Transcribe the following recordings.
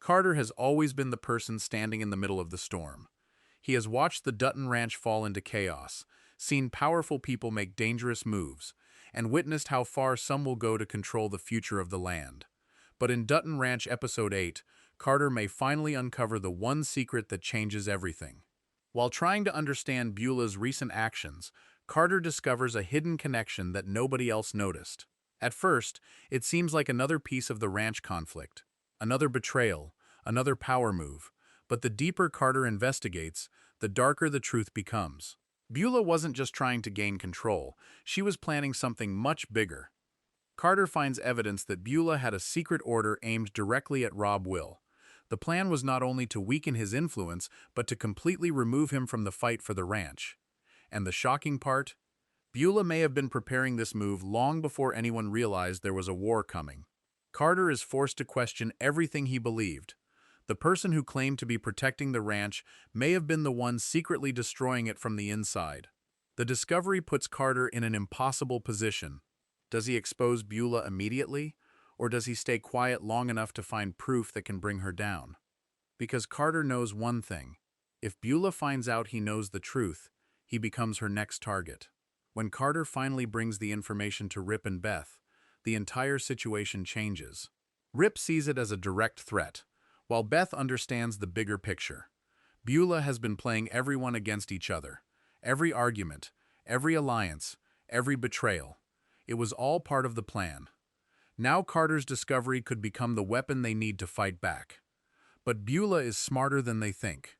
Carter has always been the person standing in the middle of the storm. He has watched the Dutton Ranch fall into chaos, seen powerful people make dangerous moves, and witnessed how far some will go to control the future of the land. But in Dutton Ranch Episode 8, Carter may finally uncover the one secret that changes everything. While trying to understand Beulah's recent actions, Carter discovers a hidden connection that nobody else noticed. At first, it seems like another piece of the ranch conflict, another betrayal, another power move. But the deeper Carter investigates, the darker the truth becomes. Beulah wasn't just trying to gain control, she was planning something much bigger. Carter finds evidence that Beulah had a secret order aimed directly at Rob Will. The plan was not only to weaken his influence, but to completely remove him from the fight for the ranch. And the shocking part? Beulah may have been preparing this move long before anyone realized there was a war coming. Carter is forced to question everything he believed. The person who claimed to be protecting the ranch may have been the one secretly destroying it from the inside. The discovery puts Carter in an impossible position. Does he expose Beulah immediately, or does he stay quiet long enough to find proof that can bring her down? Because Carter knows one thing. If Beulah finds out he knows the truth, he becomes her next target. When Carter finally brings the information to Rip and Beth, the entire situation changes. Rip sees it as a direct threat, while Beth understands the bigger picture. Beulah has been playing everyone against each other. Every argument, every alliance, every betrayal. It was all part of the plan. Now Carter's discovery could become the weapon they need to fight back. But Beulah is smarter than they think.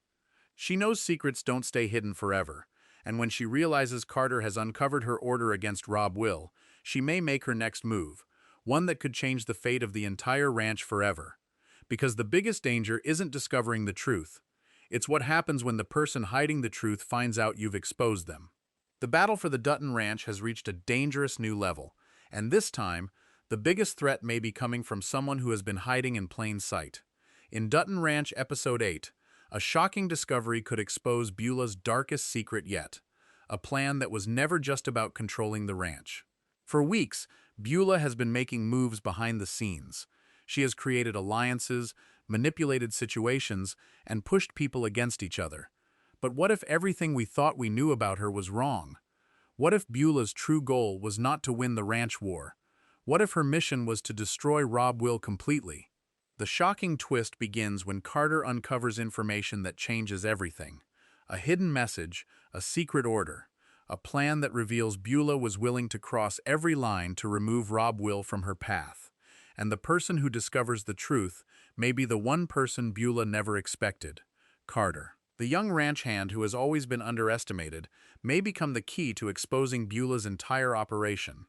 She knows secrets don't stay hidden forever, and when she realizes Carter has uncovered her order against Rob Will, she may make her next move, one that could change the fate of the entire ranch forever. Because the biggest danger isn't discovering the truth. It's what happens when the person hiding the truth finds out you've exposed them. The battle for the Dutton Ranch has reached a dangerous new level, and this time, the biggest threat may be coming from someone who has been hiding in plain sight. In Dutton Ranch Episode 8, a shocking discovery could expose Beulah's darkest secret yet, a plan that was never just about controlling the ranch. For weeks, Beulah has been making moves behind the scenes. She has created alliances, manipulated situations, and pushed people against each other. But what if everything we thought we knew about her was wrong? What if Beulah's true goal was not to win the ranch war? What if her mission was to destroy Rob Will completely? The shocking twist begins when Carter uncovers information that changes everything. A hidden message, a secret order, a plan that reveals Beulah was willing to cross every line to remove Rob Will from her path. And the person who discovers the truth may be the one person Beulah never expected, Carter. The young ranch hand who has always been underestimated may become the key to exposing Beulah's entire operation.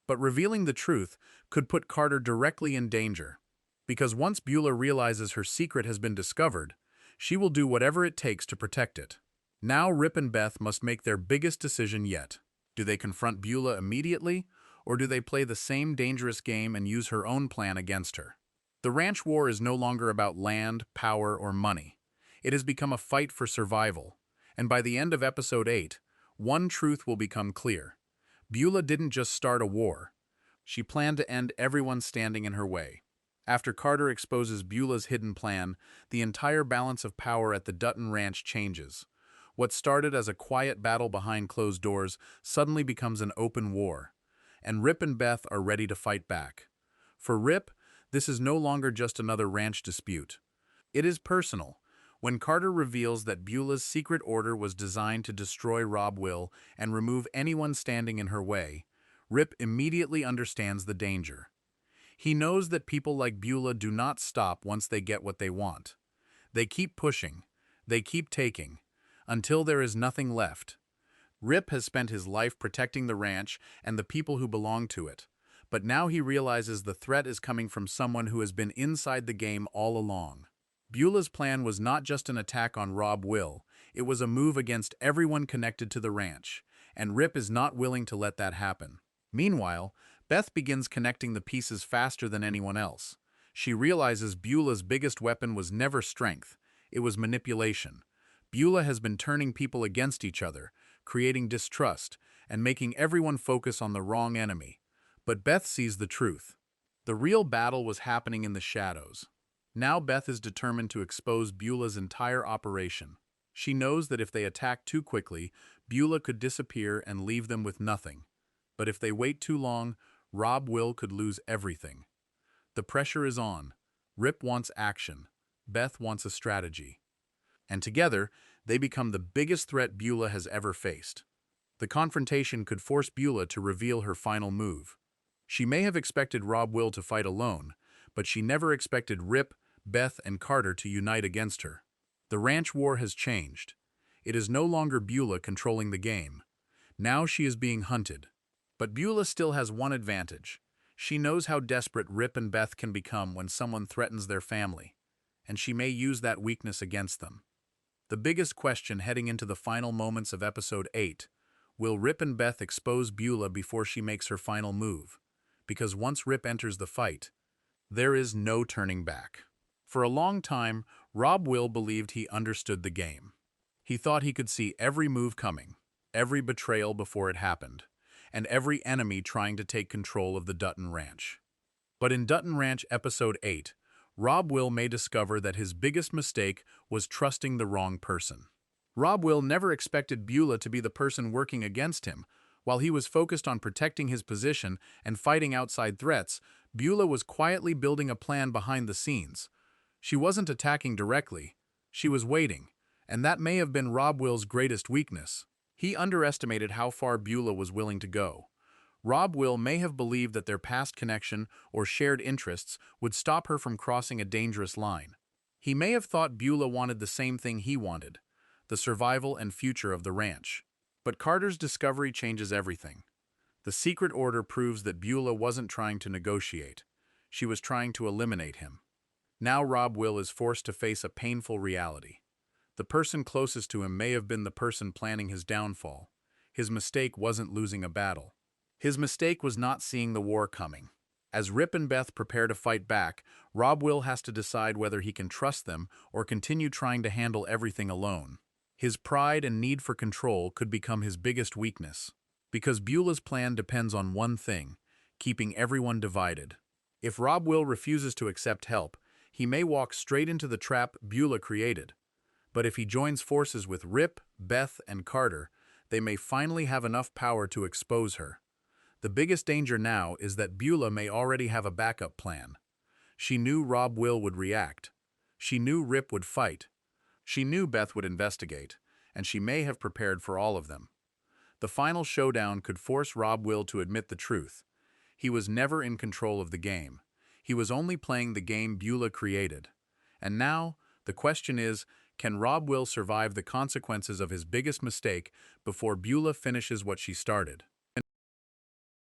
But revealing the truth could put Carter directly in danger. Because once Beulah realizes her secret has been discovered, she will do whatever it takes to protect it. Now Rip and Beth must make their biggest decision yet. Do they confront Beulah immediately, or do they play the same dangerous game and use her own plan against her? The ranch war is no longer about land, power, or money. It has become a fight for survival. And by the end of Episode 8, one truth will become clear. Beulah didn't just start a war. She planned to end everyone standing in her way. After Carter exposes Beulah's hidden plan, the entire balance of power at the Dutton Ranch changes. What started as a quiet battle behind closed doors suddenly becomes an open war. And Rip and Beth are ready to fight back. For Rip, this is no longer just another ranch dispute. It is personal. When Carter reveals that Beulah's secret order was designed to destroy Rob Will and remove anyone standing in her way, Rip immediately understands the danger. He knows that people like Beulah do not stop once they get what they want. They keep pushing, they keep taking, until there is nothing left. Rip has spent his life protecting the ranch and the people who belong to it, but now he realizes the threat is coming from someone who has been inside the game all along. Beulah's plan was not just an attack on Rob Will, it was a move against everyone connected to the ranch, and Rip is not willing to let that happen. Meanwhile, Beth begins connecting the pieces faster than anyone else. She realizes Beulah's biggest weapon was never strength, it was manipulation. Beulah has been turning people against each other, creating distrust, and making everyone focus on the wrong enemy. But Beth sees the truth. The real battle was happening in the shadows. Now Beth is determined to expose Beulah's entire operation. She knows that if they attack too quickly, Beulah could disappear and leave them with nothing. But if they wait too long, Rob Will could lose everything. The pressure is on. Rip wants action. Beth wants a strategy. And together, they become the biggest threat Beulah has ever faced. The confrontation could force Beulah to reveal her final move. She may have expected Rob Will to fight alone, but she never expected Rip, Beth, and Carter to unite against her. The ranch war has changed. It is no longer Beulah controlling the game. Now she is being hunted. But Beulah still has one advantage. She knows how desperate Rip and Beth can become when someone threatens their family, and she may use that weakness against them. The biggest question heading into the final moments of Episode 8, will Rip and Beth expose Beulah before she makes her final move? Because once Rip enters the fight, there is no turning back. For a long time, Rob Will believed he understood the game. He thought he could see every move coming, every betrayal before it happened, and every enemy trying to take control of the Dutton Ranch. But in Dutton Ranch Episode 8, Rob Will may discover that his biggest mistake was trusting the wrong person. Rob Will never expected Beulah to be the person working against him. While he was focused on protecting his position and fighting outside threats, Beulah was quietly building a plan behind the scenes. She wasn't attacking directly. She was waiting, and that may have been Rob Will's greatest weakness. He underestimated how far Beulah was willing to go. Rob Will may have believed that their past connection or shared interests would stop her from crossing a dangerous line. He may have thought Beulah wanted the same thing he wanted, the survival and future of the ranch. But Carter's discovery changes everything. The secret order proves that Beulah wasn't trying to negotiate. She was trying to eliminate him. Now Rob Will is forced to face a painful reality. The person closest to him may have been the person planning his downfall. His mistake wasn't losing a battle. His mistake was not seeing the war coming. As Rip and Beth prepare to fight back, Rob Will has to decide whether he can trust them or continue trying to handle everything alone. His pride and need for control could become his biggest weakness, because Beulah's plan depends on one thing: keeping everyone divided. If Rob Will refuses to accept help, he may walk straight into the trap Beulah created. But if he joins forces with Rip, Beth, and Carter, they may finally have enough power to expose her. The biggest danger now is that Beulah may already have a backup plan. She knew Rob Will would react. She knew Rip would fight. She knew Beth would investigate, and she may have prepared for all of them. The final showdown could force Rob Will to admit the truth. He was never in control of the game. He was only playing the game Beulah created. And now, the question is, can Rob Will survive the consequences of his biggest mistake before Beulah finishes what she started?